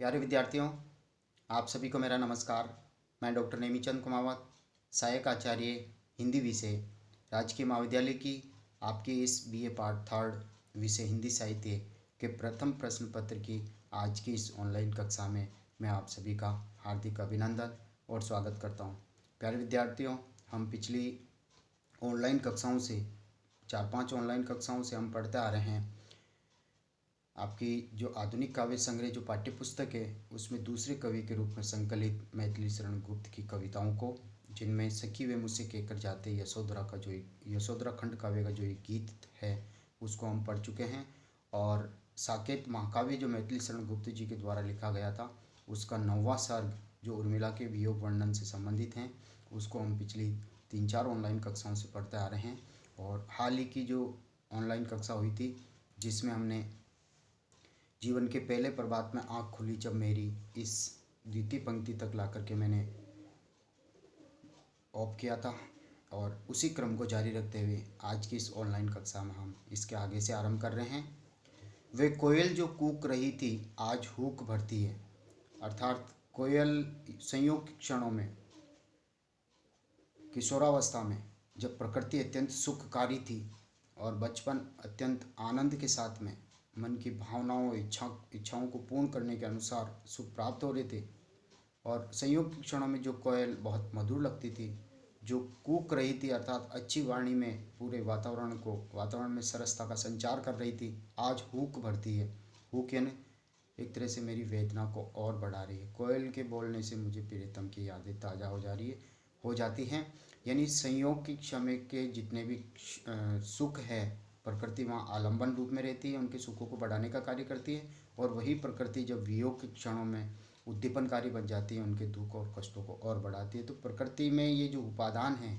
प्यारे विद्यार्थियों, आप सभी को मेरा नमस्कार। मैं डॉक्टर नेमीचंद कुमावत, सहायक आचार्य हिंदी विषय, राजकीय महाविद्यालय की आपके इस बीए पार्ट थर्ड विषय हिंदी साहित्य के प्रथम प्रश्न पत्र की आज की इस ऑनलाइन कक्षा में मैं आप सभी का हार्दिक अभिनंदन और स्वागत करता हूं। प्यारे विद्यार्थियों, हम पिछली ऑनलाइन कक्षाओं से 4-5 ऑनलाइन कक्षाओं से हम पढ़ते आ रहे हैं आपकी जो आधुनिक काव्य संग्रह जो पाठ्य पुस्तक है उसमें दूसरे कवि के रूप में संकलित मैथिली शरण गुप्त की कविताओं को, जिनमें सखी वे मुझसे कहकर जाते यशोधरा का जो यशोधरा खंड काव्य का जो एक गीत है उसको हम पढ़ चुके हैं। और साकेत महाकाव्य जो मैथिली शरण गुप्त जी के द्वारा लिखा गया था उसका 9वां सर्ग जो उर्मिला के वियोग वर्णन से संबंधित हैं उसको हम पिछली 3-4 ऑनलाइन कक्षाओं से पढ़ते आ रहे हैं। और हाल ही की जो ऑनलाइन कक्षा हुई थी जिसमें हमने जीवन के पहले प्रभात में आँख खुली जब मेरी इस द्वितीय पंक्ति तक ला करके मैंने ऑफ किया था, और उसी क्रम को जारी रखते हुए आज की इस ऑनलाइन कक्षा में हम इसके आगे से आरंभ कर रहे हैं। वे कोयल जो कूक रही थी आज हुक भरती है। अर्थात कोयल संयोग के क्षणों में, किशोरावस्था में, जब प्रकृति अत्यंत सुखकारी थी और बचपन अत्यंत आनंद के साथ में मन की भावनाओं इच्छाओं को पूर्ण करने के अनुसार सुख प्राप्त हो रहे थे, और संयोग के क्षणों में जो कोयल बहुत मधुर लगती थी, जो कूक रही थी अर्थात अच्छी वाणी में पूरे वातावरण में सरसता का संचार कर रही थी, आज हुक भरती है। हुक यानी एक तरह से मेरी वेदना को और बढ़ा रही है। कोयल के बोलने से मुझे प्रियतम की यादें ताज़ा हो जाती हैं। यानी संयोग की क्षण के जितने भी सुख है, प्रकृति वहाँ आलंबन रूप में रहती है, उनके सुखों को बढ़ाने का कार्य करती है, और वही प्रकृति जब वियोग के क्षणों में उद्दीपनकारी बन जाती है, उनके दुख और कष्टों को और बढ़ाती है। तो प्रकृति में ये जो उपादान हैं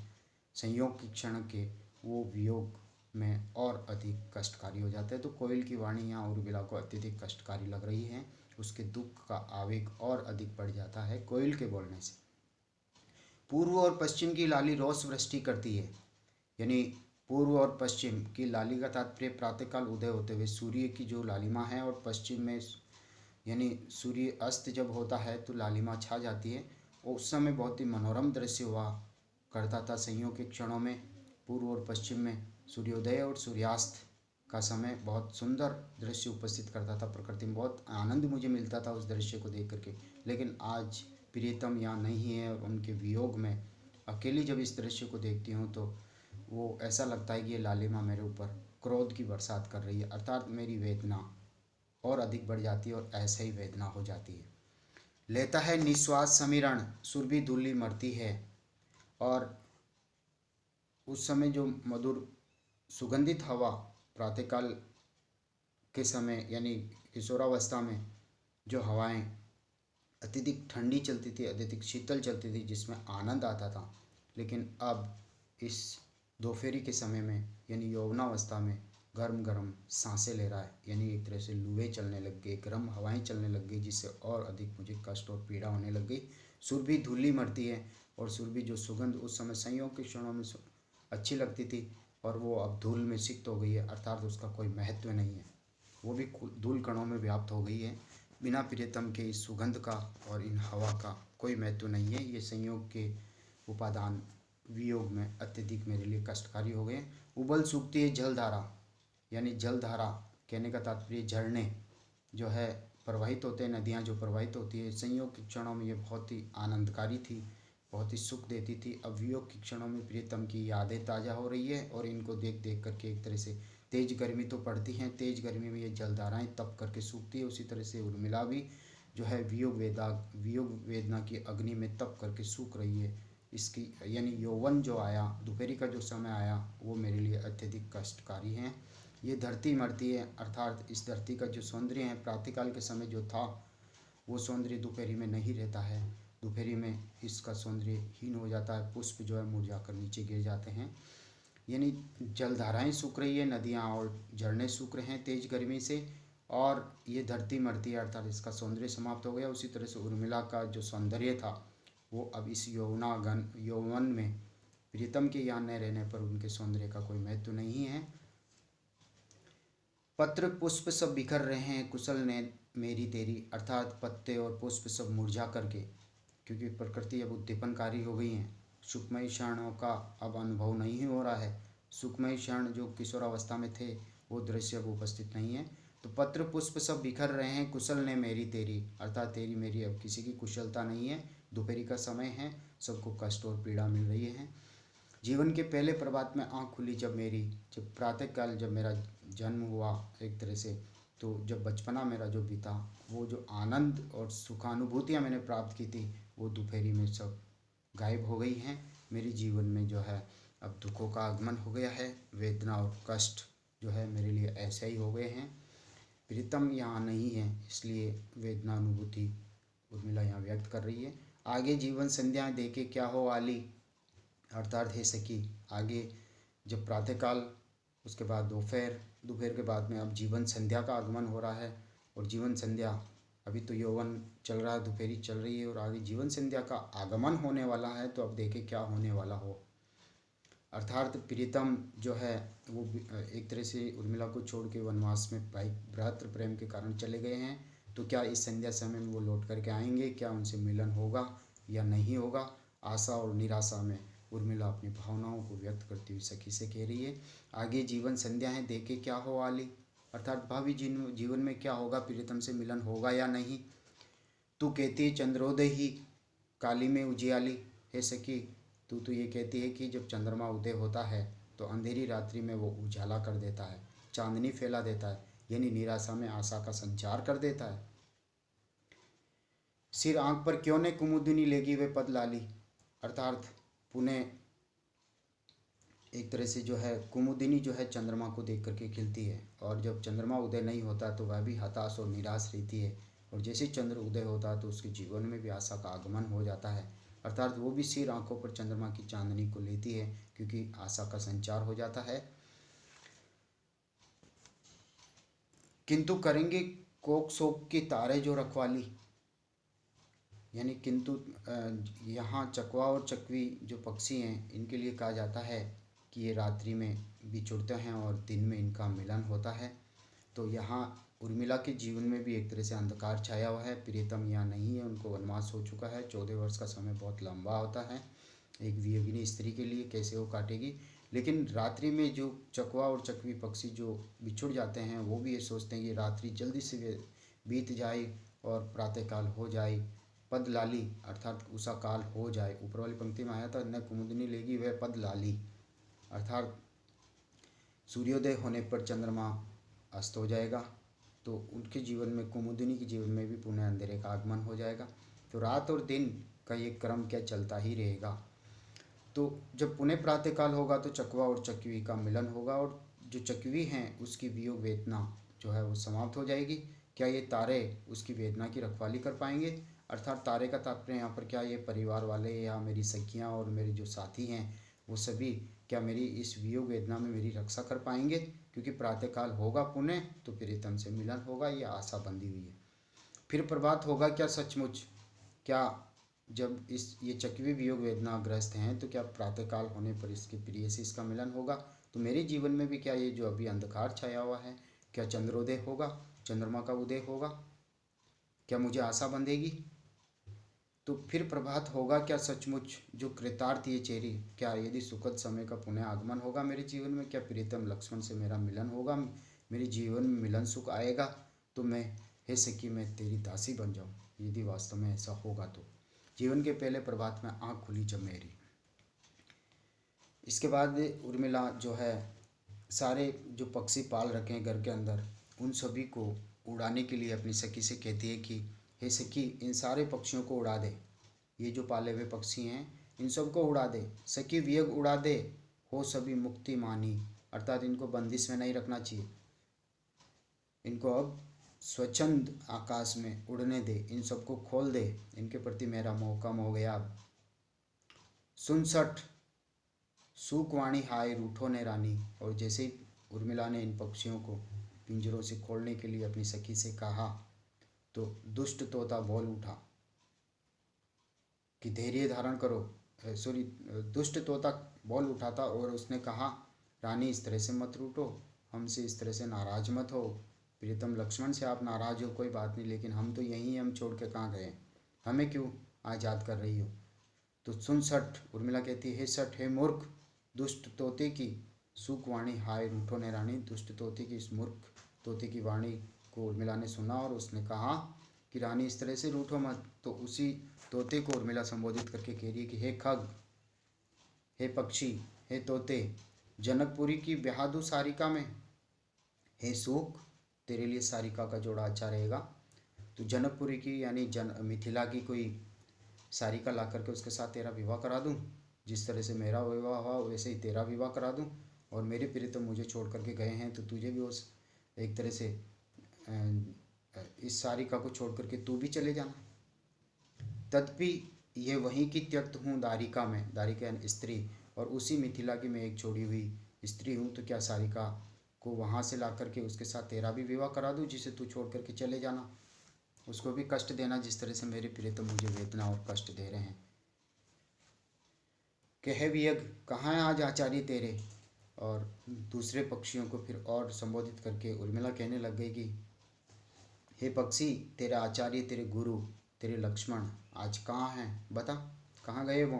संयोग के क्षण के, वो वियोग में और अधिक कष्टकारी हो जाता है। तो कोयल की वाणी यहाँ उर्मिला को अत्यधिक कष्टकारी लग रही है, उसके दुख का आवेग और अधिक बढ़ जाता है कोयल के बोलने से। पूर्व और पश्चिम की लाली रोष वृष्टि करती है। यानी पूर्व और पश्चिम की लाली का तात्पर्य प्रातःकाल उदय होते हुए सूर्य की जो लालिमा है, और पश्चिम में यानी सूर्य अस्त जब होता है तो लालिमा छा जाती है। और उस समय बहुत ही मनोरम दृश्य हुआ करता था संयोग के क्षणों में। पूर्व और पश्चिम में सूर्योदय और सूर्यास्त का समय बहुत सुंदर दृश्य उपस्थित करता था। प्रकृति में बहुत आनंद मुझे मिलता था उस दृश्य को देख करके। लेकिन आज प्रियतम यहाँ नहीं है, और उनके वियोग में अकेली जब इस दृश्य को देखती हूँ तो वो ऐसा लगता है कि ये लालिमा मेरे ऊपर क्रोध की बरसात कर रही है, अर्थात मेरी वेदना और अधिक बढ़ जाती है और ऐसे ही वेदना हो जाती है। लेता है निश्वास समीरण सुरभि धूलि मरती है। और उस समय जो मधुर सुगंधित हवा प्रातःकाल के समय यानी किशोरावस्था में जो हवाएं अत्यधिक ठंडी चलती थी, अत्यधिक शीतल चलती थी, जिसमें आनंद आता था, लेकिन अब इस दोपहरी के समय में यानी यौवनावस्था में गर्म गर्म सांसें ले रहा है। यानी एक तरह से लुएँ चलने लग गई, गर्म हवाएं चलने लग गई, जिससे और अधिक मुझे कष्ट और पीड़ा होने लग गई। सुरभि धूली मरती है, और सुरभि जो सुगंध उस समय संयोग के क्षणों में अच्छी लगती थी, और वो अब धूल में सिक्त हो गई है, अर्थात उसका कोई महत्व नहीं है, वो भी धूल कणों में व्याप्त हो गई है। बिना प्रियतम के इस सुगंध का और इन हवा का कोई महत्व नहीं है। ये संयोग के उपादान वियोग में अत्यधिक मेरे लिए कष्टकारी हो गए। उबल सूखती है जलधारा, यानी जलधारा कहने का तात्पर्य झरने जो है प्रवाहित होते हैं, नदियाँ जो प्रवाहित होती है। संयोग के क्षणों में ये बहुत ही आनंदकारी थी, बहुत ही सुख देती थी। अब वियोग के क्षणों में प्रियतम की यादें ताज़ा हो रही है, और इनको देख देख करके एक तरह से तेज गर्मी तो पड़ती हैं, तेज गर्मी में ये जलधाराएं तप करके सूखती है। उसी तरह से उर्मिला भी जो है वियोग वेदना की अग्नि में तप करके सूख रही है। इसकी यानी यौवन जो आया, दोपहरी का जो समय आया, वो मेरे लिए अत्यधिक कष्टकारी है। ये धरती मरती है, अर्थात इस धरती का जो सौंदर्य है प्रातःकाल के समय जो था, वो सौंदर्य दोपहरी में नहीं रहता है। दोपहरी में इसका सौंदर्य हीन हो जाता है, पुष्प जो है मुरझाकर नीचे गिर जाते हैं। यानी जलधाराएं सूख रही है, नदियाँ और झरने सूख रहे हैं तेज गर्मी से, और ये धरती मरती है, अर्थात इसका सौंदर्य समाप्त हो गया। उसी तरह से उर्मिला का जो सौंदर्य था वो अब इस यौवन में प्रीतम के यहाँ न रहने पर उनके सौंदर्य का कोई महत्व नहीं है। पत्र पुष्प सब बिखर रहे हैं, कुशल ने मेरी तेरी, अर्थात पत्ते और पुष्प सब मुरझा करके, क्योंकि प्रकृति अब उद्दीपनकारी हो गई है। सुखमय क्षणों का अब अनुभव नहीं हो रहा है। सुखमय क्षण जो किशोरावस्था में थे वो दृश्य अब उपस्थित नहीं है। तो पत्र पुष्प सब बिखर रहे हैं, कुशल ने मेरी तेरी, अर्थात तेरी मेरी अब किसी की कुशलता नहीं है। दोपहरी का समय है, सबको कष्ट और पीड़ा मिल रही है। जीवन के पहले प्रभात में आँख खुली जब मेरी, जब प्रातःकाल जब मेरा जन्म हुआ एक तरह से, तो जब बचपना मेरा जो बीता, वो जो आनंद और सुखानुभूतियाँ मैंने प्राप्त की थी वो दोपहरी में सब गायब हो गई हैं। मेरे जीवन में जो है अब दुखों का आगमन हो गया है। वेदना और कष्ट जो है मेरे लिए ऐसे ही हो गए हैं। प्रीतम यहाँ नहीं है, इसलिए वेदना अनुभूति उर्मिला यहाँ व्यक्त कर रही है। आगे जीवन संध्याएं देके क्या हो आली, अर्थात हे सखी, आगे जब प्रातःकाल, उसके बाद दोपहर, दोपहर के बाद में अब जीवन संध्या का आगमन हो रहा है। और जीवन संध्या, अभी तो यौवन चल रहा है, दोपहरी चल रही है और आगे जीवन संध्या का आगमन होने वाला है। तो अब देखें क्या होने वाला हो। अर्थात प्रीतम जो है वो एक तरह से उर्मिला को छोड़ के वनवास में भाई भ्रातृ प्रेम के कारण चले गए हैं। तो क्या इस संध्या समय में वो लौट करके आएंगे, क्या उनसे मिलन होगा या नहीं होगा। आशा और निराशा में उर्मिला अपनी भावनाओं को व्यक्त करती हुई सखी से कह रही है, आगे जीवन संध्या है देखे क्या हो आली, अर्थात भावी जीवन में क्या होगा, प्रीतम से मिलन होगा या नहीं। तू कहती है चंद्रोदय ही काली में उजियाली, हे सखी तू तो ये कहती है कि जब चंद्रमा उदय होता है तो अंधेरी रात्रि में वो उजाला कर देता है, चांदनी फैला देता है, यानी निराशा में आशा का संचार कर देता है। सिर आंख पर क्यों ने कुमुदिनी लेगी वे पद लाली, अर्थात पुनः एक तरह से जो है कुमुदिनी जो है चंद्रमा को देख करके खिलती है, और जब चंद्रमा उदय नहीं होता तो वह भी हताश और निराश रहती है। और जैसे चंद्र उदय होता है तो उसके जीवन में भी आशा का आगमन हो जाता है, अर्थात वो भी सिर आंखों पर चंद्रमा की चांदनी को लेती है, क्योंकि आशा का संचार हो जाता है। किंतु करेंगे कोक शोक की तारे जो रखवाली, यानी किंतु यहाँ चकवा और चकवी जो पक्षी हैं इनके लिए कहा जाता है कि ये रात्रि में बिछुड़ते हैं और दिन में इनका मिलन होता है। तो यहाँ उर्मिला के जीवन में भी एक तरह से अंधकार छाया हुआ है। प्रियतम यहाँ नहीं है, उनको वनवास हो चुका है। 14 वर्ष का समय बहुत लंबा होता है एक वियोगिनी स्त्री के लिए, कैसे वो काटेगी। लेकिन रात्रि में जो चकवा और चकवी पक्षी जो बिछुड़ जाते हैं वो भी ये सोचते हैं कि रात्रि जल्दी से बीत जाए और प्रातःकाल हो जाए, पद लाली अर्थात उषा काल हो जाए। ऊपर वाली पंक्ति में आया था न कुमुदिनी लेगी वह पद लाली, अर्थात सूर्योदय होने पर चंद्रमा अस्त हो जाएगा, तो उनके जीवन में, कुमुदिनी के जीवन में भी पुनः अंधेरे का आगमन हो जाएगा। तो रात और दिन का ये क्रम क्या चलता ही रहेगा। तो जब पुनः प्रातःकाल होगा तो चकवा और चकवी का मिलन होगा, और जो चकवी हैं उसकी वियोग वेदना जो है वो समाप्त हो जाएगी। क्या ये तारे उसकी वेदना की रखवाली कर पाएंगे, अर्थात तारे का तात्पर्य यहाँ पर क्या ये परिवार वाले या मेरी सखियाँ और मेरे जो साथी हैं वो सभी क्या मेरी इस वियोग वेदना में मेरी रक्षा कर पाएंगे, क्योंकि प्रातःकाल होगा पुनः तो प्रीतम से मिलन होगा, ये आशा बंधी हुई है। फिर प्रभात होगा क्या सचमुच, क्या जब इस ये चकवी वियोग वेदना ग्रस्त हैं तो क्या प्रातःकाल होने पर इसके प्रिय से इसका मिलन होगा। तो मेरे जीवन में भी क्या ये जो अभी अंधकार छाया हुआ है, क्या चंद्रोदय होगा, चंद्रमा का उदय होगा, क्या मुझे आशा बंधेगी। तो फिर प्रभात होगा क्या सचमुच, जो कृतार्थ ये चेरी, क्या यदि सुखद समय का पुनः आगमन होगा मेरे जीवन में, क्या प्रीतम लक्ष्मण से मेरा मिलन होगा, मेरे जीवन में मिलन सुख आएगा, तो मैं हे सखी मैं तेरी दासी बन जाऊँ। यदि वास्तव में ऐसा होगा तो जीवन के पहले प्रभात में आँख खुली जब मेरी। इसके बाद उर्मिला जो है सारे जो पक्षी पाल रखे हैं घर के अंदर उन सभी को उड़ाने के लिए अपनी सखी से कहती है कि हे सखी इन सारे पक्षियों को उड़ा दे, ये जो पाले हुए पक्षी हैं इन सबको उड़ा दे, सखी वियोग उड़ा दे, हो सभी मुक्ति मानी, अर्थात इनको बंदिश में नहीं रखना चाहिए, इनको अब स्वच्छंद आकाश में उड़ने दे, इन सबको खोल दे, इनके प्रति मेरा मोह कम हो गया। सुनसठ सुकवाणी हाय रूठो ने रानी, और जैसे ही उर्मिला ने इन पक्षियों को पिंजरों से खोलने के लिए अपनी सखी से कहा तो दुष्ट तोता बोल उठा कि धैर्य धारण करो, सॉरी दुष्ट तोता बोल उठा था और उसने कहा रानी इस तरह से मत रूठो, हमसे इस तरह से नाराज मत हो, प्रीतम लक्ष्मण से आप नाराज हो कोई बात नहीं, लेकिन हम तो यहीं, हम छोड़ के कहाँ गए, हमें क्यों आज़ाद कर रही हो। तो सुन सठ, उर्मिला कहती है, हे सठ, हे मूर्ख, दुष्ट तोते की सुखवाणी, हाय रूठो ने रानी। दुष्ट तोते की, इस मूर्ख तोते की वाणी को उर्मिला ने सुना और उसने कहा कि रानी इस तरह से रूठो मत। तो उसी तोते को उर्मिला संबोधित करके कह रही है कि हे खग, हे पक्षी, हे तोते, जनकपुरी की ब्याह दूँ सारिका में। हे सूख, तेरे लिए सारिका का जोड़ा अच्छा रहेगा। तो जनकपुरी की यानी मिथिला की कोई सारिका ला करके उसके साथ तेरा विवाह करा दूं। जिस तरह से मेरा विवाह हुआ वैसे ही तेरा विवाह करा दूं। और मेरे प्रीतम मुझे छोड़ करके गए हैं, तो तुझे भी उस एक तरह से इस सारिका को छोड़ करके तू भी चले जाना। तदपि ये वहीं की त्यक्त हूँ दारिका में, दारिका यानी स्त्री, और उसी मिथिला की मैं एक छोड़ी हुई स्त्री हूँ। तो क्या सारिका को वहाँ से ला करके उसके साथ तेरा भी विवाह करा दूँ, जिसे तू छोड़ करके चले जाना, उसको भी कष्ट देना जिस तरह से मेरे प्रियतम मुझे वेदना और कष्ट दे रहे हैं। कह वियग, कहाँ है आज आचार्य तेरे। और दूसरे पक्षियों को फिर और संबोधित करके उर्मिला कहने लग गई कि हे पक्षी, तेरे आचार्य, तेरे गुरु, तेरे लक्ष्मण आज कहाँ हैं, बता कहाँ गए वो।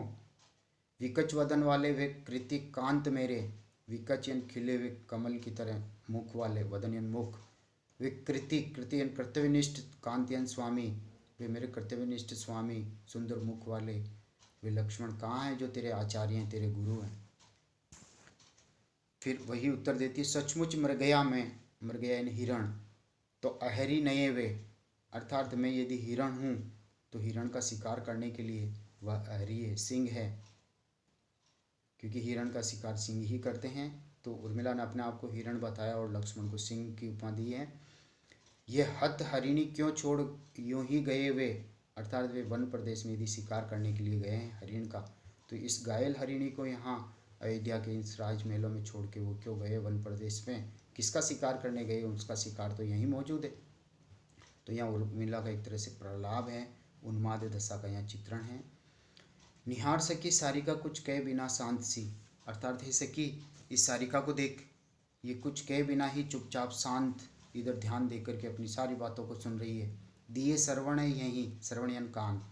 विकच वदन वाले वे कृतिक कांत मेरे, विकच यानी खिले हुए कमल की तरह मुख वाले, वदन यानी मुख, वे कृति यानी कर्तव्यनिष्ठ, कांत यानी स्वामी, वे मेरे कर्तव्यनिष्ठ स्वामी सुंदर मुख वाले वे लक्ष्मण कहाँ हैं जो तेरे आचार्य हैं, तेरे गुरु हैं। फिर वही उत्तर देती है, सचमुच मर गया मैं, मर गया यानी हिरण, तो अहरी नए वे, अर्थात मैं यदि हिरण हूँ तो हिरण का शिकार करने के लिए वह अहरी है, सिंह है, क्योंकि हिरण का शिकार सिंह ही करते हैं। तो उर्मिला ने अपने आप को हिरण बताया और लक्ष्मण को सिंह की उपमा दी है। ये हत हरिणी क्यों छोड़ यूं ही गए वे, अर्थात वे वन प्रदेश में यदि शिकार करने के लिए गए हैं हरिण का, तो इस घायल हरिणी को यहाँ अयोध्या के इस राजमहलों में छोड़ के वो क्यों गए वन प्रदेश में, किसका शिकार करने गए, उसका शिकार तो यहीं मौजूद है। तो यहाँ उर्मिला का एक तरह से प्रलाप है, उन्माद दशा का यहाँ चित्रण है। निहार सकी सारिका कुछ कहे बिना शांत सी, अर्थात हे सकी, इस सारिका को देख, ये कुछ कहे बिना ही चुपचाप शांत इधर ध्यान दे करके अपनी सारी बातों को सुन रही है। दिए श्रवण है, यहीं श्रवण यानी कान,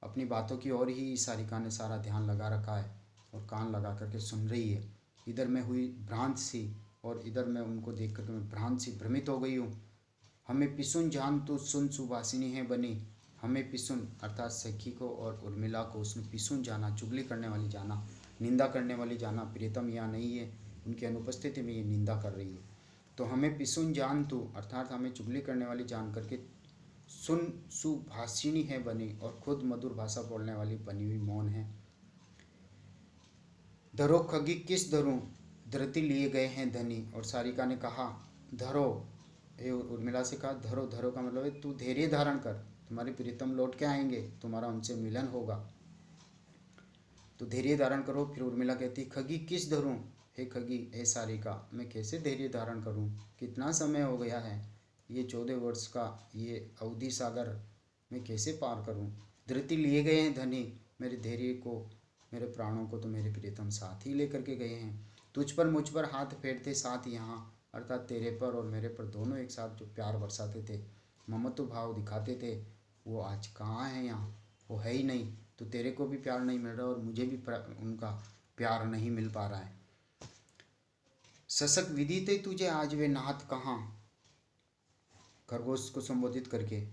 अपनी बातों की ओर ही सारिका ने सारा ध्यान लगा रखा है और कान लगा करके सुन रही है। इधर मैं हुई भ्रांत सी और इधर मैं उनको देख करके मैं भ्रांत सी भ्रमित हो गई हूँ। हमें पिसुन जान तो सुन सुभाषिनी है बनी, हमें पिसुन अर्थात सखी को और उर्मिला को उसने पिसुन जाना, चुगली करने वाली जाना, निंदा करने वाली जाना। प्रीतम यहाँ नहीं है, उनकी अनुपस्थिति में ये निंदा कर रही है। तो हमें पिसुन जान तू, अर्थात हमें चुगली करने वाली जान करके सुन सुभाषिनी है बनी, और खुद मधुर भाषा बोलने वाली बनी हुई मौन है। धरो खगी किस धरूं, धरती लिए गए हैं धनी। और सारिका ने कहा धरो, उर्मिला से कहा धरो, धरो का मतलब है तू धैर्य धारण कर, तुम्हारे प्रीतम लौट के आएंगे, तुम्हारा उनसे मिलन होगा, तो धैर्य धारण करो। फिर उर्मिला कहती खगी किस धरूं, हे खगी, हे सारिका, मैं कैसे धैर्य धारण करूं, कितना समय हो गया है, ये 14 वर्ष का ये अवधि सागर मैं कैसे पार करूं। धरती लिए गए हैं धनी, मेरे धैर्य को, मेरे प्राणों को तो मेरे प्रीतम साथ ही लेकर के गए हैं। तुझ पर मुझ पर हाथ फेरते साथ यहाँ, अर्थात तेरे पर और मेरे पर दोनों एक साथ जो प्यार बरसाते थे, ममत्व भाव दिखाते थे, वो आज कहाँ है, यहाँ वो है ही नहीं। तो तेरे को भी प्यार नहीं मिल रहा और मुझे भी उनका प्यार नहीं मिल पा रहा है। सशक विदिते तुझे आज वे नाथ कहाँ, खरगोश को संबोधित करके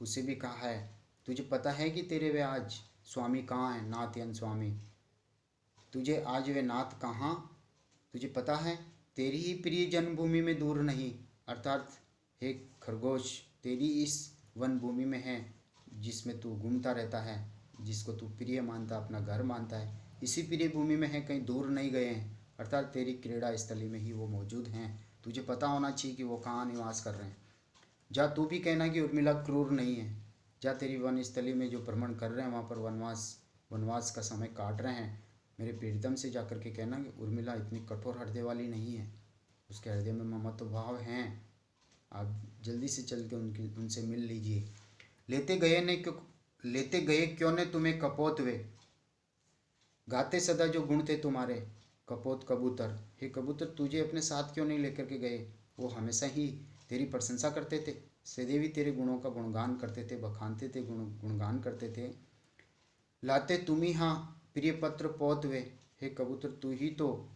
उसे भी कहा है, तुझे पता है कि तेरे वे आज स्वामी कहाँ हैं, नाथ यानी स्वामी, तुझे आज वे नाथ कहाँ, तुझे पता है, तेरी ही प्रिय जन्मभूमि में दूर नहीं, अर्थात हे खरगोश, तेरी इस वन भूमि में है जिसमें तू घूमता रहता है, जिसको तू प्रिय मानता, अपना घर मानता है, इसी प्रिय भूमि में है, कहीं दूर नहीं गए हैं, अर्थात तेरी क्रीड़ा स्थली में ही वो मौजूद हैं। तुझे पता होना चाहिए कि वो कहाँ निवास कर रहे हैं। जा तू भी कहना कि उर्मिला क्रूर नहीं है, जा तेरी वन स्थली में जो भ्रमण कर रहे हैं वहाँ पर वनवास का समय काट रहे हैं, मेरे प्रीतम से जा कर के कहना कि उर्मिला इतनी कठोर हृदय वाली नहीं है, उसके हृदय में ममत्व भाव हैं, आप जल्दी से चल के उनसे मिल लीजिए। लेते गए क्यों ने तुम्हें कपोत वे, गाते सदा जो गुण थे तुम्हारे, कपोत कबूतर, हे कबूतर तुझे अपने साथ क्यों नहीं लेकर के गए, वो हमेशा ही तेरी प्रशंसा करते थे, सदैव ही तेरे गुणों का गुणगान करते थे, बखानते थे, गुणगान करते थे। लाते तुम ही हाँ प्रिय पत्र पोत वे, हे कबूतर तू ही तो,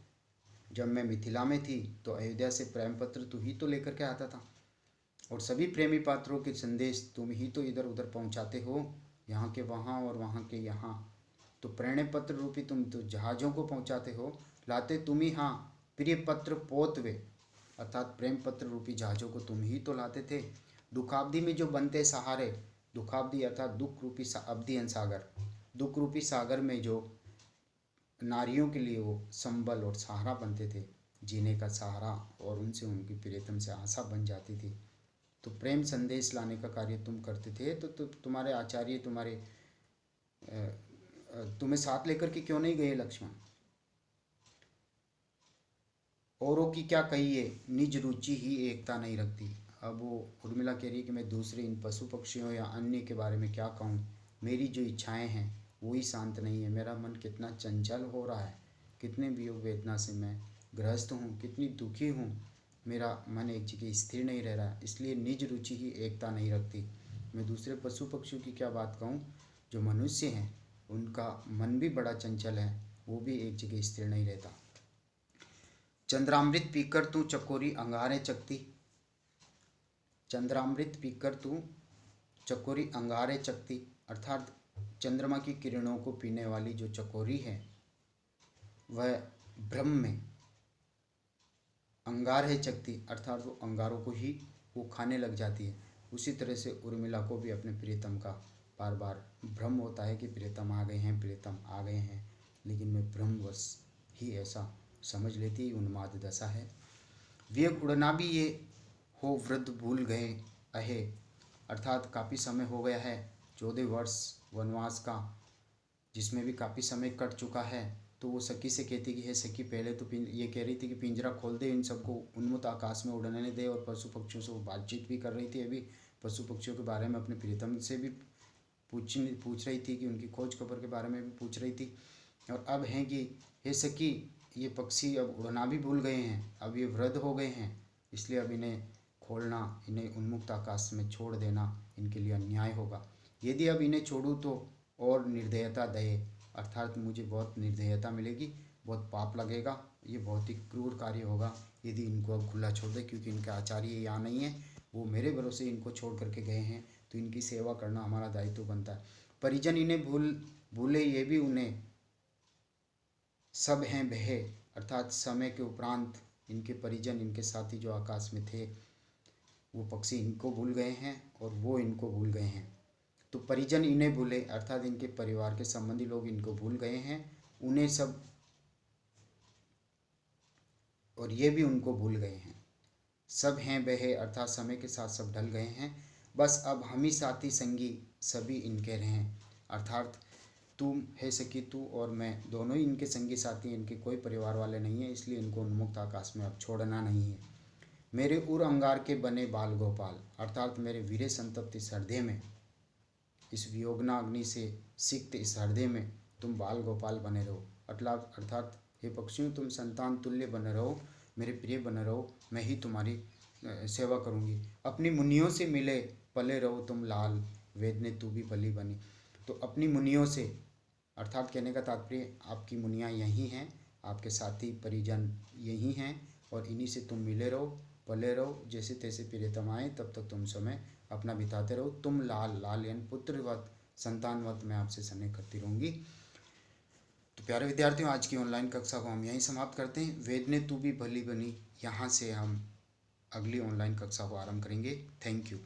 जब मैं मिथिला में थी तो अयोध्या से प्रेम पत्र तू ही तो लेकर के आता था, और सभी प्रेमी पात्रों के संदेश तुम ही तो इधर उधर पहुंचाते हो, यहाँ के वहाँ और वहाँ के यहाँ। तो प्रणय पत्र रूपी तुम तो जहाज़ों को पहुंचाते हो। लाते तुम ही हाँ प्रिय पत्र पोत वे, अर्थात प्रेम पत्र रूपी जहाज़ों को तुम ही तो लाते थे। दुखाब्दी में जो बनते सहारे, दुखाब्दी अर्थात दुख रूपी अब्धियन सागर, दुख रूपी सागर में जो नारियों के लिए वो संबल और सहारा बनते थे, जीने का सहारा, और उनसे उनकी प्रियतम से आशा बन जाती थी। तो प्रेम संदेश लाने का कार्य तुम करते थे, तो तुम्हारे आचार्य तुम्हें साथ लेकर के क्यों नहीं गए लक्ष्मण? औरों की क्या कहिए, निज रुचि ही एकता नहीं रखती। अब वो उर्मिला कह रही है कि मैं दूसरे इन पशु पक्षियों या अन्य के बारे में क्या कहूँ, मेरी जो इच्छाएं हैं वो ही शांत नहीं है। मेरा मन कितना चंचल हो रहा है, कितने वियोग वेदना से मैं ग्रस्त हूँ, कितनी दुखी हूँ, मेरा मन एक जगह स्थिर नहीं रह रहा है, इसलिए निज रुचि ही एकता नहीं रखती। मैं दूसरे पशु पक्षियों की क्या बात कहूँ, जो मनुष्य हैं उनका मन भी बड़ा चंचल है, वो भी एक जगह स्थिर नहीं रहता। चंद्रामृत पीकर तू चकोरी अंगारे चकती, चंद्रामृत पीकर तू चकोरी अंगारे चकती, अर्थात चंद्रमा की किरणों को पीने वाली जो चकोरी है वह ब्रह्म में अंगार है चकती, अर्थात वो अंगारों को ही वो खाने लग जाती है। उसी तरह से उर्मिला को भी अपने प्रियतम का बार बार भ्रम होता है कि प्रियतम आ गए हैं, प्रियतम आ गए हैं, लेकिन मैं भ्रमवश ही ऐसा समझ लेती है, उन्माद दशा है। वेग उड़ना भी ये हो वृद्ध भूल गए अहे, अर्थात काफ़ी समय हो गया है, 14 वर्ष वनवास का, जिसमें भी काफ़ी समय कट चुका है। तो वो सखी से कहती कि हे सखी, पहले तो ये कह रही थी कि पिंजरा खोल दे, इन सबको उन्मुक्त आकाश में उड़ने दे, और पशु पक्षियों से वो बातचीत भी कर रही थी। अभी पशु पक्षियों के बारे में अपने प्रीतम से भी पूछ रही थी, कि उनकी खोज खबर के बारे में भी पूछ रही थी। और अब हैं कि हे सखी, ये पक्षी अब उड़ना भी भूल गए हैं, अब ये वृद्ध हो गए हैं, इसलिए अब इन्हें खोलना, इन्हें उन्मुक्त आकाश में छोड़ देना इनके लिए अन्याय होगा। यदि अब इन्हें छोड़ूँ तो और निर्दयता दे, अर्थात मुझे बहुत निर्दयता मिलेगी, बहुत पाप लगेगा, ये बहुत ही क्रूर कार्य होगा यदि इनको अब खुला छोड़ दे, क्योंकि इनके आचार्य यहाँ नहीं है, वो मेरे भरोसे इनको छोड़ करके गए हैं, तो इनकी सेवा करना हमारा दायित्व बनता है। परिजन इन्हें भूले ये भी उन्हें सब हैं बहे, अर्थात समय के उपरांत इनके परिजन, इनके साथी जो आकाश में थे, वो पक्षी इनको भूल गए हैं और वो इनको भूल गए हैं। तो परिजन इन्हें भूले, अर्थात इनके परिवार के संबंधी लोग इनको भूल गए हैं, उन्हें सब, और ये भी उनको भूल गए हैं। सब हैं बहे, अर्थात समय के साथ सब ढल गए हैं, बस अब हम ही साथी संगी सभी इनके रहें, अर्थात तुम है सखी, तू और मैं दोनों ही इनके संगी साथी, इनके कोई परिवार वाले नहीं हैं, इसलिए इनको उन्मुक्त आकाश में अब छोड़ना नहीं है। मेरे उर अंगार के बने बाल गोपाल, अर्थात मेरे वीरे संतप्त इस हृदय में, इस वियोगना अग्नि से सिक्त इस हृदय में तुम बाल गोपाल बने रहो, अर्थात हे पक्षियों, तुम संतान तुल्य बने रहो, मेरे प्रिय बने रहो, मैं ही तुम्हारी सेवा करूँगी। अपनी मुनियों से मिले पले रहो तुम लाल, वेद ने तू भी पली बनी। तो अपनी मुनियों से, अर्थात कहने का तात्पर्य आपकी मुनियाँ यही हैं, आपके साथी परिजन यही हैं, और इन्हीं से तुम मिले रहो, पले रहो, जैसे तैसे प्रियतम आए तब तक तुम समय अपना बिताते रहो। तुम लाल, लाल यानी पुत्रवत, संतानवत मैं आपसे स्नेह करती रहूँगी। तो प्यारे विद्यार्थियों, आज की ऑनलाइन कक्षा को हम यहीं समाप्त करते हैं। वेद ने तू भी भली बनी, यहाँ से हम अगली ऑनलाइन कक्षा को आरंभ करेंगे। Thank you.